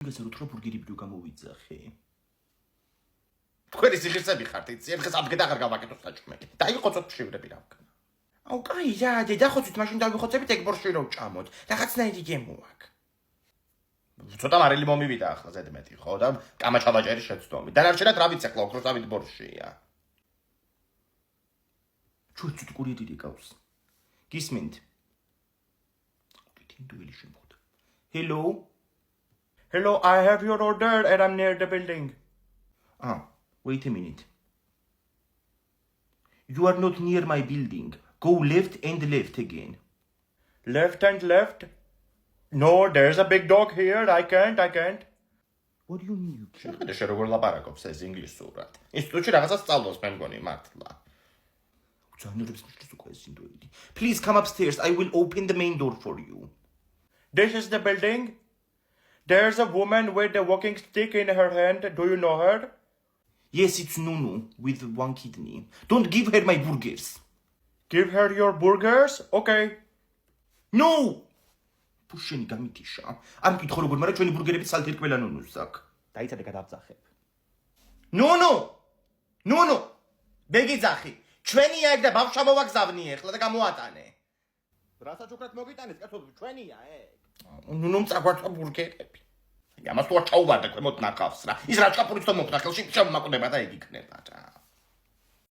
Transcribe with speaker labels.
Speaker 1: გასა რო ბურგერი ბიუ გამოვიძახე.
Speaker 2: თქვენი სიხირცები ხართ, იცი, ერთ დღეს ამდგენ აღარ გავაკეთო საჭმელი. დაიღოცოთ ფშივრები რა ვქნა. აუ, კაი, დედახოცით, მაშინ დავიხოცებით ეგ ბორში რო ვჭამოთ. რაღაცნაირი გემო აქვს. ცოტა მარილი მომივიდა ახლა ზედმეტი, ხო და კამაჩავაჭერი შეცდომი. დანარჩენად რა ვიცი ახლა ოქროსავით ბორშია.
Speaker 1: ჩუცუთ კურიერი გავს. გისმენთ. თინდუელი შემოხდა. Hello.
Speaker 2: Hello, I have your order and I'm near the building.
Speaker 1: Wait a minute. You are not near my building. Go left and left again.
Speaker 2: Left and left? No, there's a big dog here. I can't.
Speaker 1: What do you mean you can't?
Speaker 2: შეხედე შე როგორ ლაპარაკობს ეს ინგლისურად. ინსტიტუტში რაღაცა სწავლობს მე მგონი მართლა.
Speaker 1: ძანურებს მიშლის უკვე ეს ინდოელი. Please come upstairs. I will open the main door for you.
Speaker 2: This is the building. There's a woman with a walking stick in her hand. Do you know her?
Speaker 1: Yes, it's Nunu with one kidney. Don't give her my burgers.
Speaker 2: Give her your burgers? Okay.
Speaker 1: No! Pusheni გამიტიშა. არ მკითხო როგორ, მაგრამ ჩვენი ბურგერები სალთ ერკველა ნუნუს აქვს.
Speaker 2: დაიცადე გადავძახებ.
Speaker 1: ნუნუ! ბეგიძახი. ჩვენია ეგ და ბავშვა მოვაგზავნი ახლა და გამოატანე.
Speaker 2: რასაც უკრად მოგიტანეს, კაცო, ჩვენია ეგ.
Speaker 1: ნუნუმ წაგვარწვა ბურგერები.
Speaker 2: ამას თუ არ ჩაუვარდა ქვემოთ ნახავს რა. ის რა ჭაფურიც თუ მოხდა ხელში, შემომაკვდება და ეგ იქნება რა.